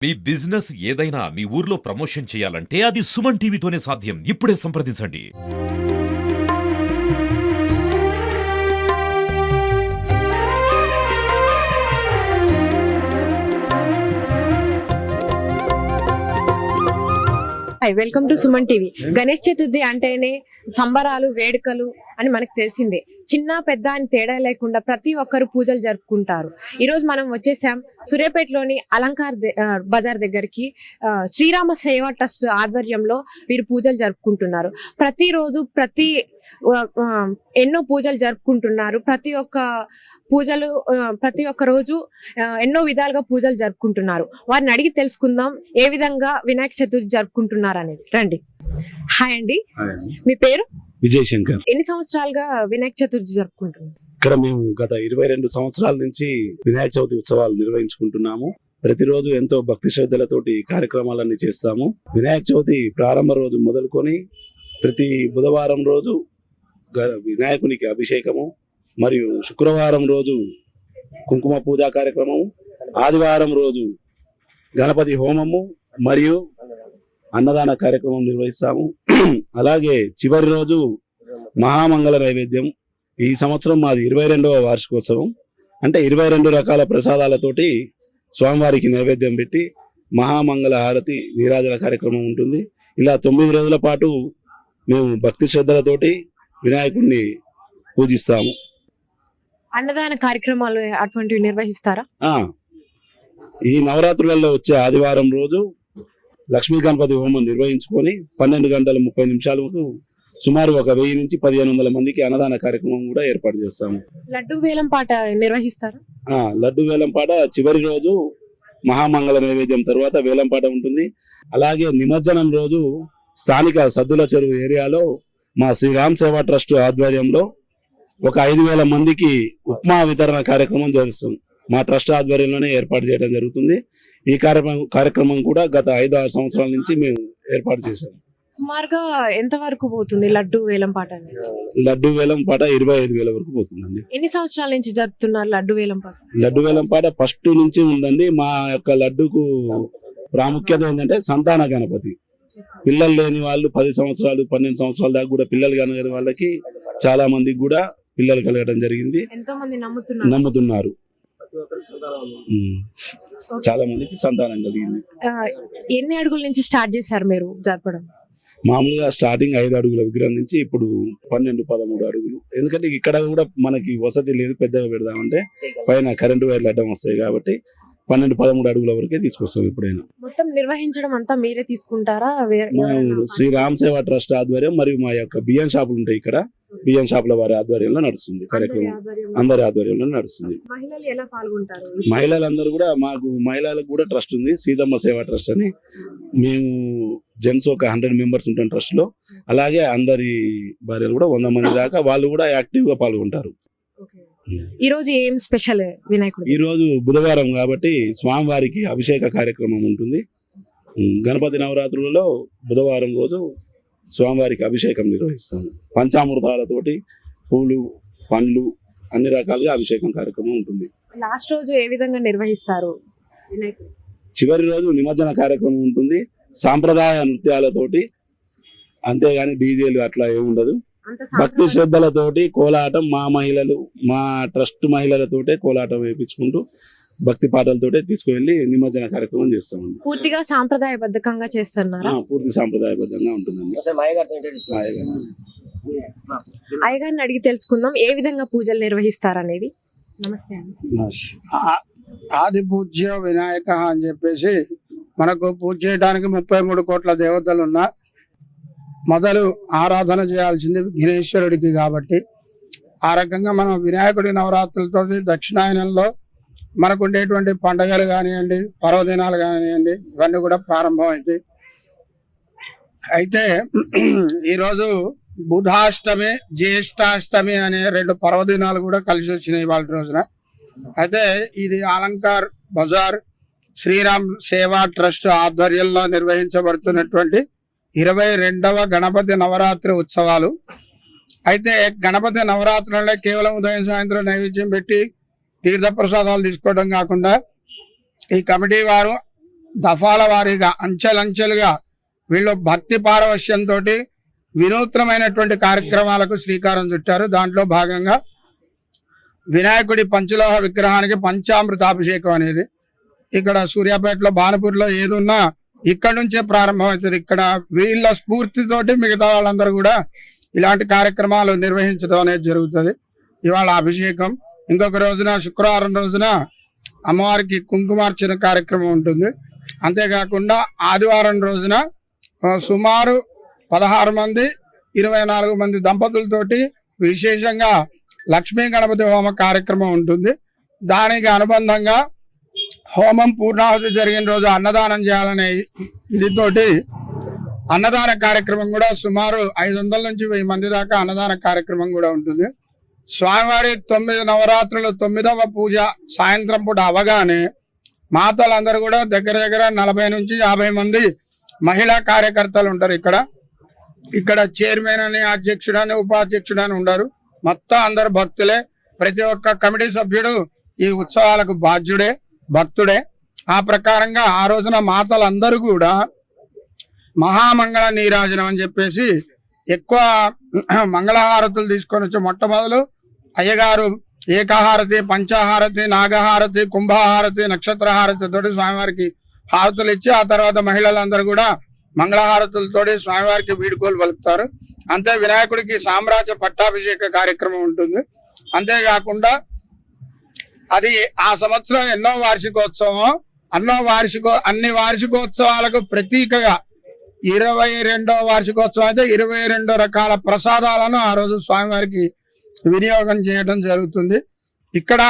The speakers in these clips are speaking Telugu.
మీ బిజినెస్ ఏదైనా మీ ఊర్లో ప్రమోషన్ చేయాలంటే అది సుమన్ టీవీతోనే సాధ్యం. ఇప్పుడే సంప్రదించండి. Welcome to Suman TV. Ganesh Chaturthi అంటేనే సంబరాలు, వేడుకలు అని మనకు తెలిసిందే. చిన్న పెద్ద అని తేడా లేకుండా ప్రతి ఒక్కరు పూజలు జరుపుకుంటారు. ఈ రోజు మనం వచ్చేసాం సూర్యాపేటలోని అలంకార్ బజార్ దగ్గరికి. శ్రీరామ సేవా ట్రస్ట్ ఆధ్వర్యంలో వీరు పూజలు జరుపుకుంటున్నారు. ప్రతిరోజు ఎన్నో పూజలు జరుపుకుంటున్నారు. ప్రతి ఒక్క రోజు ఎన్నో విధాలుగా పూజలు జరుపుకుంటున్నారు. వారిని అడిగి తెలుసుకుందాం ఏ విధంగా వినాయక చతుర్థి జరుపుకుంటున్నారు అనేది. రండి. హాయ్ అండి, మీ పేరు? విజయ్ శంకర్. ఎన్ని సంవత్సరాలుగా వినాయక చతుర్థి జరుపుకుంటున్నారు? ఇక్కడ మేము గత 22 సంవత్సరాల నుంచి వినాయక చవితి ఉత్సవాలు నిర్వహించుకుంటున్నాము. ప్రతిరోజు ఎంతో భక్తి శ్రద్ధలతోటి కార్యక్రమాలన్నీ చేస్తాము. వినాయక చవితి ప్రారంభ రోజు మొదలుకొని ప్రతి బుధవారం రోజు వినాయకునికి అభిషేకము, మరియు శుక్రవారం రోజు కుంకుమ పూజా కార్యక్రమము, ఆదివారం రోజు గణపతి హోమము మరియు అన్నదాన కార్యక్రమం నిర్వహిస్తాము. అలాగే చివరి రోజు మహామంగళ నైవేద్యం. ఈ సంవత్సరం మాది 22వ వార్షికోత్సవం. అంటే 22 రకాల ప్రసాదాలతోటి స్వామివారికి నైవేద్యం పెట్టి మహామంగళ హారతి నీరాజన కార్యక్రమం ఉంటుంది. ఇలా 9 రోజుల పాటు మేము భక్తి శ్రద్ధలతోటి వినాయకుడిని పూజిస్తాము. అన్నదాన కార్యక్రమాలు అటువంటివి నిర్వహిస్తారా? ఈ నవరాత్రులలో వచ్చే ఆదివారం రోజు లక్ష్మీ గణపతి హోమం నిర్వహించుకొని 12 గంటల 30 నిమిషాలకు సుమారు 1000 నుంచి 1500 మందికి అన్నదాన కార్యక్రమం కూడా ఏర్పాటు చేస్తాము. లడ్డు వేలం పాట నిర్వహిస్తారా? లడ్డు వేలం పాట చివరి రోజు మహామంగళ నైవేద్యం తర్వాత వేలం పాట ఉంటుంది. అలాగే నిమజ్జనం రోజు స్థానిక సద్దుల చెరువు ఏరియాలో మా శ్రీరామ్ సేవా ట్రస్ట్ ఆధ్వర్యంలో 5000 మందికి ఉప్మా వితరణ కార్యక్రమం జరుగుతుంది. మా ట్రస్ట్ ఆధ్వర్యంలోనే ఏర్పాటు చేయడం జరుగుతుంది. ఈ కార్యక్రమం కూడా గత 5-6 సంవత్సరాల నుంచి మేము ఏర్పాటు చేశాము. సుమారుగా ఎంత వరకు పోతుంది లడ్డు వేలం పాట? లడ్డు వేలం పాట 25,000 వరకు పోతుందండి. ఎన్ని సంవత్సరాల నుంచి జరుపుతున్నారు లడ్డు వేలం పాట? లడ్డు వేలం పాట ఫస్ట్ నుంచి ఉందండి. మా యొక్క లడ్డుకు ప్రాముఖ్యత ఏంటంటే సంతాన గణపతి. పిల్లలు లేని వాళ్ళు 10 సంవత్సరాలు 12 సంవత్సరాల దాకా కూడా పిల్లలు కలగని వాళ్ళకి చాలా మందికి కూడా పిల్లలు కలగడం జరిగింది. ఎంతో మంది నమ్ముతున్నారు. చాలా మందికి సంతానం కలిగింది. ఎన్ని అడుగుల నుంచి స్టార్ట్ చేశారు మీరు జరపడం? మామూలుగా స్టార్టింగ్ 5 అడుగుల విగ్రహం నుంచి ఇప్పుడు 12-13 అడుగులు. ఎందుకంటే ఇక్కడ కూడా మనకి వసతి లేదు, పెద్దగా పెడదామంటే పైన కరెంటు వైర్లు అడ్డం వస్తాయి కాబట్టి 12-13 అడుగుల వరకే తీసుకొస్తాం. ఎప్పుడైనా మొత్తం నిర్వహించడం అంతా మీరే తీసుకుంటారా? శ్రీరామ్ సేవా ట్రస్ట్ ఆధ్వర్యం మరియు మా యొక్క బియ్యం షాపులు ఉంటాయి. ఇక్కడ బియ్యం షాపుల వారి ఆధ్వర్యంలో నడుస్తుంది కార్యక్రమం. అందరి ఆధ్వర్యంలో నడుస్తుంది. మహిళలు ఎలా పాల్గొంటారు? మహిళలందరూ కూడా, మాకు మహిళలకు కూడా ట్రస్ట్ ఉంది, సీతమ్మ సేవా ట్రస్ట్ అని. మేము జెంట్స్ ఒక 100 మెంబర్స్ ఉంటాం ట్రస్ట్ లో. అలాగే అందరి భార్యలు కూడా 100 మంది దాకా వాళ్ళు కూడా యాక్టివ్ గా పాల్గొంటారు. ఈ రోజు ఏం స్పెషల్ వినాయకుడు? ఈ రోజు బుధవారం కాబట్టి స్వామివారికి అభిషేక కార్యక్రమం ఉంటుంది. గణపతి నవరాత్రులలో బుధవారం రోజు స్వామివారికి అభిషేకం నిర్వహిస్తాము. పంచామృతాలతోటి పూలు, పండ్లు అన్ని రకాలుగా అభిషేకం కార్యక్రమం ఉంటుంది. లాస్ట్ రోజు ఏ విధంగా నిర్వహిస్తారు వినాయకుడు? చివరి రోజు నిమజ్జన కార్యక్రమం ఉంటుంది. సాంప్రదాయ నృత్యాలతోటి, అంతేగాని డీజేలు అట్లా ఏముండదు. భక్తి శ్రద్ధలతోటి కోలాటం, మా ట్రస్ట్ మహిళలతోటే కోలాటం వేయించుకుంటూ భక్తి పాటలతోటే తీసుకువెళ్లి నిమజ్జన కార్యక్రమం చేస్తామండి. పూర్తిగా సాంప్రదాయబద్ధంగా చేస్తున్నారా? పూర్తి సాంప్రదాయబద్ధంగా ఉంటుందండి. అయ్యగారిని అడిగి తెలుసుకుందాం ఏ విధంగా పూజలు నిర్వహిస్తారనేది. నమస్తే అండి. ఆది పూజ్య వినాయక అని చెప్పేసి మనకు పూజ చేయడానికి 33 కోట్ల దేవతలు ఉన్నా మొదలు ఆరాధన చేయాల్సింది విఘ్నేశ్వరుడికి. కాబట్టి ఆ రకంగా మనం వినాయకుడి నవరాత్రులతో దక్షిణాయనంలో మనకు ఉండేటువంటి పండుగలు కానివ్వండి, పర్వదినాలు కానివ్వండి, ఇవన్నీ కూడా ప్రారంభమైంది. అయితే ఈరోజు బుధాష్టమి, జ్యేష్ఠాష్టమి అనే 2 పర్వదినాలు కూడా కలిసి వచ్చినాయి వాళ్ళ రోజున. అయితే ఇది అలంకార్ బజార్ శ్రీరామ్ సేవా ట్రస్ట్ ఆధ్వర్యంలో నిర్వహించబడుతున్నటువంటి 22వ గణపతి నవరాత్రి ఉత్సవాలు. అయితే గణపతి నవరాత్రులలో కేవలం ఉదయం సాయంత్రం నైవేద్యం పెట్టి తీర్థప్రసాదాలు తీసుకోవడం కాకుండా ఈ కమిటీ వారు దఫాల వారీగా అంచెలంచెలుగా వీళ్ళు భక్తి పారవశ్యంతో వినూత్నమైనటువంటి కార్యక్రమాలకు శ్రీకారం చుట్టారు. దాంట్లో భాగంగా వినాయకుడి పంచలోహ విగ్రహానికి పంచామృతాభిషేకం అనేది ఇక్కడ సూర్యాపేటలో బాణపూర్లో ఏదున్నా ఇక్కడ నుంచే ప్రారంభమవుతుంది. ఇక్కడ వీళ్ళ స్ఫూర్తితోటి మిగతా వాళ్ళందరూ కూడా ఇలాంటి కార్యక్రమాలు నిర్వహించడం అనేది జరుగుతుంది. ఇవాళ అభిషేకం, ఇంకొక రోజున శుక్రవారం రోజున అమ్మవారికి కుంకుమార్చన కార్యక్రమం ఉంటుంది. అంతేకాకుండా ఆదివారం రోజున సుమారు 16 మంది 24 మంది దంపతులతోటి విశేషంగా లక్ష్మీ గణపతి హోమ కార్యక్రమం ఉంటుంది. దానికి అనుబంధంగా హోమం పూర్ణాహుతి జరిగిన రోజు అన్నదానం చేయాలనే ఇదితోటి అన్నదాన కార్యక్రమం కూడా సుమారు 500 నుంచి 1000 మంది దాకా అన్నదాన కార్యక్రమం కూడా ఉంటుంది. స్వామివారి 9 నవరాత్రులు 9వ పూజ సాయంత్రం పూట అవగానే మాతలందరూ కూడా దగ్గర 40 నుంచి 50 మంది మహిళా కార్యకర్తలు ఉంటారు. ఇక్కడ చైర్మన్ అని, అధ్యక్షుడని, ఉపాధ్యక్షుడని ఉండరు. మొత్తం అందరు భక్తులే. ప్రతి ఒక్క కమిటీ సభ్యుడు ఈ ఉత్సవాలకు బాధ్యుడే, భక్తుడే. ఆ ప్రకారంగా ఆ రోజున మాతలందరూ కూడా మహామంగళ నీరాజనం అని చెప్పేసి ఎక్కువ మంగళహారతులు తీసుకొని వచ్చి మొట్టమొదలు అయ్యగారు ఏకహారతి, పంచహారతి, నాగహారతి, కుంభహారతి, నక్షత్రహారతి తోటి స్వామివారికి హారతులు ఇచ్చి ఆ తర్వాత మహిళలందరూ కూడా మంగళహారతులతోటి స్వామివారికి వీడుకోలు పలుకుతారు. అంతే వినాయకుడికి సామ్రాజ్య పట్టాభిషేక కార్యక్రమం ఉంటుంది. అంతేకాకుండా అది ఆ సంవత్సరం ఎన్నో వార్షికోత్సవం, అన్ని వార్షికోత్సవాలకు ప్రతీకగా 22వ వార్షికోత్సవం అయితే 22 రకాల ప్రసాదాలను ఆ రోజు స్వామివారికి వినియోగం చేయడం జరుగుతుంది. ఇక్కడ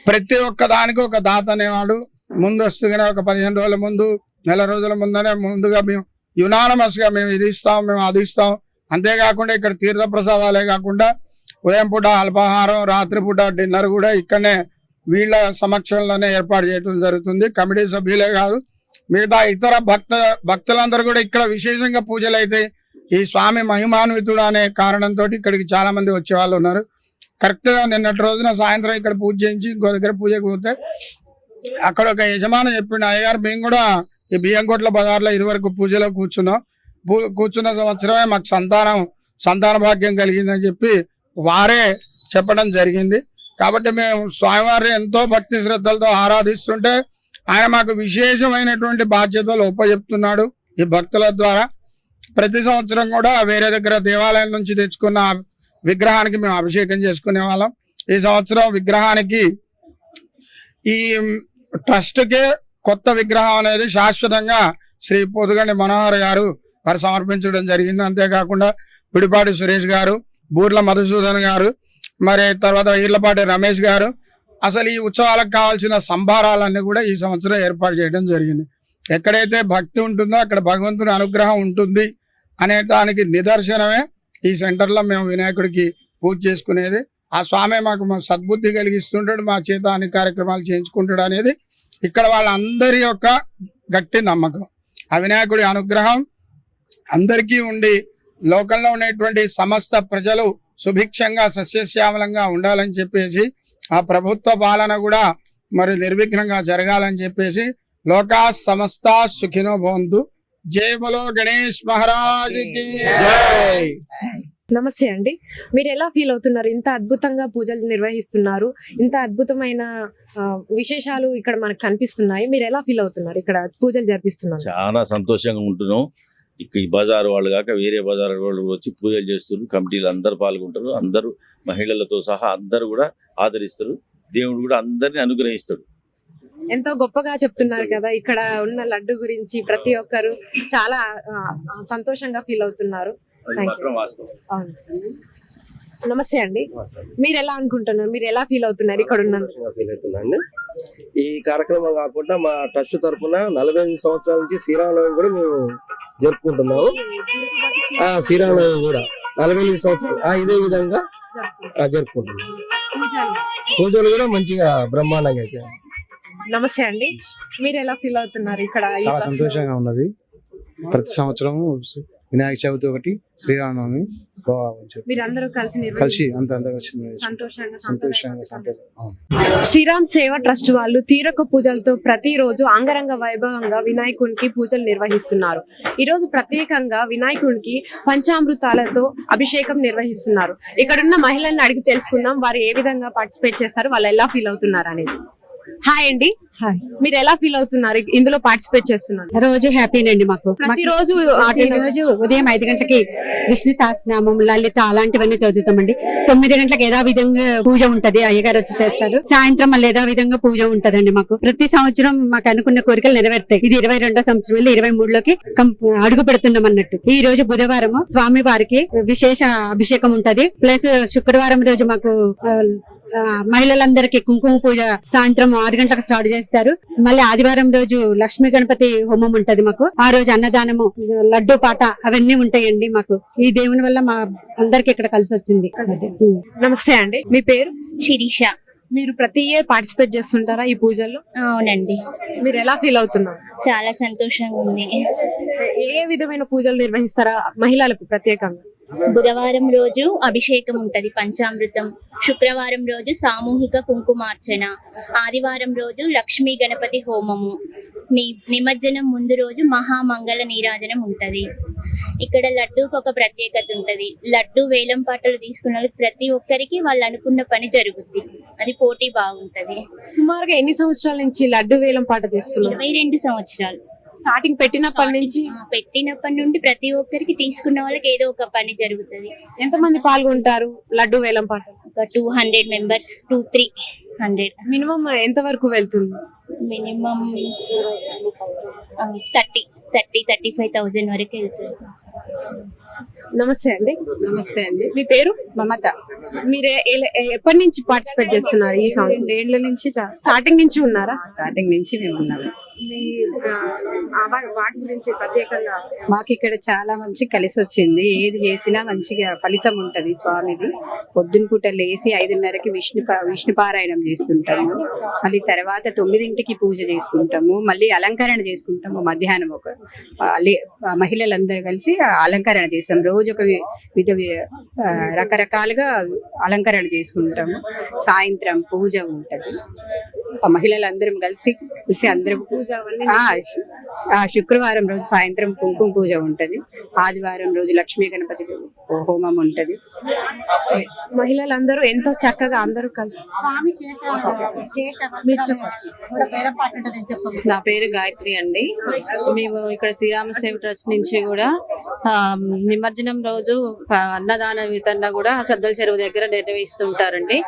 ప్రతి ఒక్క దానికి ఒక దాత అనేవాడు ముందస్తుగానే ఒక 15 రోజుల ముందు, నెల రోజుల ముందనే ముందుగా మేము యునానమస్ గా మేము ఇది ఇస్తాం, మేము అది ఇస్తాం. అంతేకాకుండా ఇక్కడ తీర్థ ప్రసాదాలే కాకుండా ఉదయం పూట అల్పాహారం, రాత్రిపూట డిన్నర్ కూడా ఇక్కడనే వీళ్ళ సమక్షంలోనే ఏర్పాటు చేయడం జరుగుతుంది. కమిటీ సభ్యులే కాదు, మిగతా ఇతర భక్తులందరూ కూడా ఇక్కడ విశేషంగా పూజలు అయితే ఈ స్వామి మహిమాన్వితుడు అనే కారణంతో ఇక్కడికి చాలా మంది వచ్చే వాళ్ళు ఉన్నారు. కరెక్ట్ గా నిన్నటి రోజున సాయంత్రం ఇక్కడ పూజ చేయించి ఇంకో దగ్గర పూజకు పోతే అక్కడ ఒక యజమాని చెప్పిండు, అయ్యగారు మేము కూడా ఈ బియ్యంకోట్ల బజార్లో ఇదివరకు పూజలో కూర్చున్న సంవత్సరమే మాకు సంతాన భాగ్యం కలిగిందని చెప్పి వారే చెప్పడం జరిగింది. కాబట్టి మేము స్వామివారి ఎంతో భక్తి శ్రద్ధలతో ఆరాధిస్తుంటే ఆయన మాకు విశేషమైనటువంటి బాధ్యతలు ఉపజెప్తున్నాడు ఈ భక్తుల ద్వారా. ప్రతి సంవత్సరం కూడా వేరే దగ్గర దేవాలయం నుంచి తెచ్చుకున్న విగ్రహానికి మేము అభిషేకం చేసుకునే వాళ్ళం. ఈ సంవత్సరం విగ్రహానికి ఈ ట్రస్ట్కే కొత్త విగ్రహం అనేది శాశ్వతంగా శ్రీ పొదుగండి మనోహర్ గారు వారు సమర్పించడం జరిగింది. అంతేకాకుండా విడిపాటి సురేష్ గారు, బూర్ల మధుసూదన్ గారు, మరి తర్వాత ఈర్లపాటి రమేష్ గారు అసలు ఈ ఉత్సవాలకు కావాల్సిన సంభారాలన్నీ కూడా ఈ సంవత్సరం ఏర్పాటు చేయడం జరిగింది. ఎక్కడైతే భక్తి ఉంటుందో అక్కడ భగవంతుని అనుగ్రహం ఉంటుంది అనే దానికి నిదర్శనమే ఈ సెంటర్లో మేము వినాయకుడికి పూజ చేసుకునేది. ఆ స్వామి మాకు సద్బుద్ధి కలిగిస్తుంటాడు, మా చేత అన్ని కార్యక్రమాలు చేయించుకుంటాడు అనేది ఇక్కడ వాళ్ళందరి యొక్క గట్టి నమ్మకం. ఆ వినాయకుడి అనుగ్రహం అందరికీ ఉండి లోకంలో ఉండేటువంటి సమస్త ప్రజలు సుభిక్షంగా సస్యశ్యామలంగా ఉండాలని చెప్పేసి, ఆ ప్రభుత్వ పాలన కూడా మరి నిర్విఘ్నంగా జరగాలని చెప్పేసి లోకా సమస్త సుఖినో భవంతు. జై బలో గణేష్ మహారాజ్ కి జై. నమస్తే అండి, మీరు ఎలా ఫీల్ అవుతున్నారు? ఇంత అద్భుతంగా పూజలు నిర్వహిస్తున్నారు, ఇంత అద్భుతమైన విశేషాలు ఇక్కడ మనకు కనిపిస్తున్నాయి. మీరు ఎలా ఫీల్ అవుతున్నారు ఇక్కడ పూజలు జరిపిస్తున్నారు? చాలా సంతోషంగా ఉంటున్నాం. ఇక ఈ బజారు వాళ్ళు కాక వేరే బజారు వాళ్ళు వచ్చి పూజలు చేస్తారు. కమిటీలు అందరు పాల్గొంటారు. అందరూ మహిళలతో సహా అందరూ కూడా ఆదరిస్తారు. దేవుడు కూడా అందరిని అనుగ్రహిస్తాడు. ఎంతో గొప్పగా చెప్తున్నారు కదా ఇక్కడ ఉన్న లడ్డు గురించి. ప్రతి ఒక్కరు చాలా సంతోషంగా ఫీల్ అవుతున్నారు. అవును. నమస్తే అండి, మీరు ఎలా అనుకుంటున్నారు? మీరు ఎలా ఫీల్ అవుతున్నారు ఇక్కడ ఉన్న? ఫీల్ అవుతుందండి. ఈ కార్యక్రమం కాకుండా మా ట్రస్ట్ తరఫున 45 సంవత్సరాల నుంచి శ్రీరామనవమి కూడా మేము జరుపుకుంటున్నాము. శ్రీరామనవమి కూడా 45 సంవత్సరాలు ఇదే విధంగా జరుపుకుంటున్నాం. పూజలు కూడా మంచిగా బ్రహ్మాండంగా అయితే. నమస్తే అండి, మీరు ఎలా ఫీల్ అవుతున్నారు ఇక్కడ? చాలా సంతోషంగా ఉన్నది. ప్రతి సంవత్సరం వినాయక చవితి ఒకటి, శ్రీరామనవమి బాగా మీరందరూ కలిసి కలిసి అంత సంతోషంగా సంతోషంగా శ్రీరామ్ సేవ ట్రస్ట్ వాళ్ళు తీరొక్క పూజలతో ప్రతిరోజు అంగరంగ వైభవంగా వినాయకునికి పూజలు నిర్వహిస్తున్నారు. ఈ రోజు ప్రత్యేకంగా వినాయకునికి పంచామృతాలతో అభిషేకం నిర్వహిస్తున్నారు. ఇక్కడున్న మహిళల్ని అడిగి తెలుసుకుందాం వారు ఏ విధంగా పార్టిసిపేట్ చేస్తారు, వాళ్ళు ఎలా ఫీల్ అవుతున్నారు అనేది. హాయ్ అండి. హాయ్. మీరు ఎలా ఫీల్ అవుతున్నారు ఇందులో పార్టిసిపేట్ చేస్తున్నారు? రోజు హ్యాపీనండి మాకు. ప్రతిరోజు రోజు ఉదయం 5 గంటలకి విష్ణు సహస్రనామం, లలిత అలాంటివన్నీ చదువుతామండి. 9 గంటలకు యథావిధంగా పూజ ఉంటది, అయ్యగారు వచ్చి చేస్తారు. సాయంత్రం మళ్ళీ యథావిధంగా పూజ ఉంటదండి మాకు. ప్రతి సంవత్సరం మాకు అనుకున్న కోరికలు నెరవేరుతాయి. ఇది 22వ సంవత్సరం వెళ్ళి 23లోకి అడుగు పెడుతున్నాం అన్నట్టు. ఈ రోజు బుధవారం స్వామి వారికి విశేష అభిషేకం ఉంటది. ప్లస్ శుక్రవారం రోజు మాకు మహిళలందరికీ కుంకుమ పూజ సాయంత్రం 6 గంటలకు స్టార్ట్ చేస్తారు. మళ్ళీ ఆదివారం రోజు లక్ష్మీ గణపతి హోమం ఉంటది మాకు. ఆ రోజు అన్నదానము, లడ్డు పాట అవన్నీ ఉంటాయండి మాకు. ఈ దేవుని వల్ల మా అందరికి ఇక్కడ కలిసి వచ్చింది. నమస్తే అండి, మీ పేరు? శిరీష. మీరు ప్రతి ఇయర్ పార్టిసిపేట్ చేస్తుంటారా ఈ పూజల్లో? అవునండి. మీరు ఎలా ఫీల్ అవుతున్నారు? చాలా సంతోషంగా ఉంది. ఏ విధమైన పూజలు నిర్వహిస్తారా మహిళలకు ప్రత్యేకంగా? బుధవారం రోజు అభిషేకం ఉంటది, పంచామృతం. శుక్రవారం రోజు సామూహిక కుంకుమార్చన. ఆదివారం రోజు లక్ష్మీ గణపతి హోమము. నిమజ్జనం ముందు రోజు మహామంగళ నీరాజనం ఉంటది. ఇక్కడ లడ్డూకి ఒక ప్రత్యేకత ఉంటది. లడ్డు వేలం పాటలు తీసుకున్న ప్రతి ఒక్కరికి వాళ్ళు అనుకున్న పని జరుగుద్ది. అది పోటీ బాగుంటది. సుమారుగా ఎన్ని సంవత్సరాల నుంచి లడ్డు వేలం పాట చేస్తున్నారు? 22 సంవత్సరాలు. స్టార్టింగ్ పెట్టినప్పటి నుంచి? పెట్టినప్పటి నుండి ప్రతి ఒక్కరికి తీసుకున్న వాళ్ళకి ఏదో ఒక పని జరుగుతుంది. ఎంతమంది పాల్గొంటారు లడ్డు వేలం పాట? ఒక 200 మెంబర్స్, 200-300. మినిమం ఎంత వరకు వెళ్తుంది? మినిమం 30,000-35,000 వరకు వెళ్తుంది. నమస్తే అండి. నమస్తే అండి. మీ పేరు? మమత. మీరు ఎప్పటి నుంచి పార్టిసిపేట్ చేస్తున్నారు ఈ సంవత్సరం? 2 ఏళ్ల నుంచి స్టార్టింగ్ నుంచి ఉన్నారా? స్టార్టింగ్ నుంచి మేము ఉన్నాము. వాటి గురించి ప్రత్యేకంగా మాకు ఇక్కడ చాలా మంచి కలిసి వచ్చింది. ఏది చేసినా మంచిగా ఫలితం ఉంటది స్వామిది. పొద్దున పూట లేసి 5:30కి విష్ణు పారాయణం చేస్తుంటాము. మళ్ళీ తర్వాత 9ంటికి పూజ చేసుకుంటాము. మళ్ళీ అలంకరణ చేసుకుంటాము. మధ్యాహ్నం ఒక మహిళలందరూ కలిసి అలంకరణ చేస్తాం. రోజు ఒక రకరకాలుగా అలంకరణ చేసుకుంటాము. సాయంత్రం పూజ ఉంటది. మహిళలందరం కలిసి అందరం శుక్రవారం రోజు సాయంత్రం కుంకుమ పూజ ఉంటది. ఆదివారం రోజు లక్ష్మీ గణపతి హోమం ఉంటది. మహిళలందరూ ఎంతో చక్కగా అందరూ కలిసి. నా పేరు గాయత్రి అండి. మేము ఇక్కడ శ్రీరామ సేవ ట్రస్ట్ నుంచి కూడా నిమజ్జనం రోజు అన్నదాన వితరణ కూడా సద్దల చెరువు దగ్గర నిర్వహిస్తుంటారండి.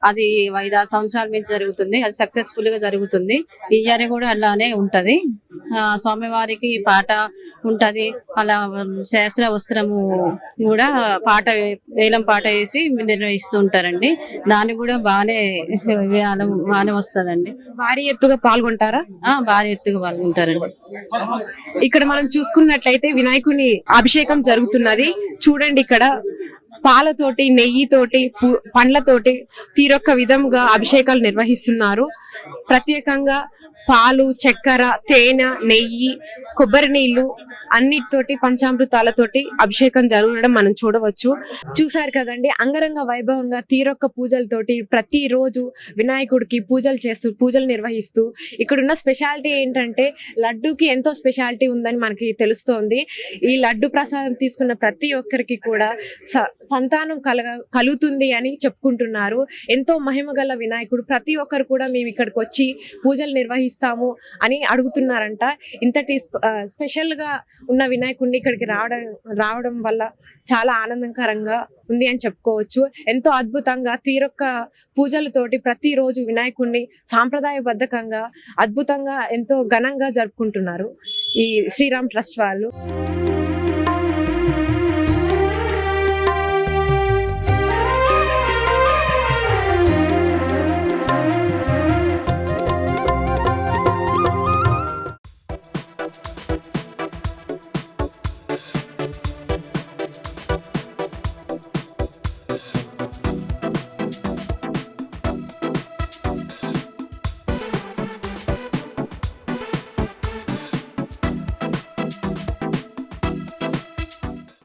అది 5-6 సంవత్సరాల నుంచి జరుగుతుంది. అది సక్సెస్ఫుల్ గా జరుగుతుంది. ఈ ఇయర్ కూడా అలానే ఉంటది. స్వామివారికి పాట ఉంటది. అలా శాస్త్ర వస్త్రము కూడా వేలం పాట వేసి నిర్వహిస్తూ ఉంటారండి. దానికి కూడా బాగానే వస్తుందండి. భారీ ఎత్తుగా పాల్గొంటారా? భారీ ఎత్తుగా పాల్గొంటారండి. ఇక్కడ మనం చూసుకున్నట్లయితే వినాయకుని అభిషేకం జరుగుతున్నది. చూడండి, ఇక్కడ పాలతోటి, నెయ్యితోటి, పండ్లతోటి తీరొక్క విధంగా అభిషేకాలు నిర్వహిస్తున్నారు. ప్రత్యేకంగా పాలు, చక్కెర, తేనె, నెయ్యి, కొబ్బరి నీళ్లు అన్నిటితోటి పంచామృతాలతోటి అభిషేకం జరగడం మనం చూడవచ్చు. చూసారు కదండి, అంగరంగ వైభవంగా తీరొక్క పూజలతోటి ప్రతిరోజు వినాయకుడికి పూజలు నిర్వహిస్తూ ఇక్కడున్న స్పెషాలిటీ ఏంటంటే లడ్డూకి ఎంతో స్పెషాలిటీ ఉందని మనకి తెలుస్తోంది. ఈ లడ్డు ప్రసాదం తీసుకున్న ప్రతి ఒక్కరికి కూడా సంతానం కలుగుతుంది అని చెప్పుకుంటున్నారు. ఎంతో మహిమ గల వినాయకుడు. ప్రతి ఒక్కరు కూడా మేము ఇక్కడికి వచ్చి పూజలు నిర్వహిస్తాము అని అడుగుతున్నారంట. ఇంతటి స్పెషల్ గా ఉన్న వినాయకుడిని ఇక్కడికి రావడం వల్ల చాలా ఆనందకరంగా ఉంది అని చెప్పుకోవచ్చు. ఎంతో అద్భుతంగా తీరొక్క పూజలతోటి ప్రతిరోజు వినాయకుడిని సాంప్రదాయబద్ధకంగా అద్భుతంగా ఎంతో ఘనంగా జరుపుకుంటున్నారు ఈ శ్రీరామ్ ట్రస్ట్ వాళ్ళు.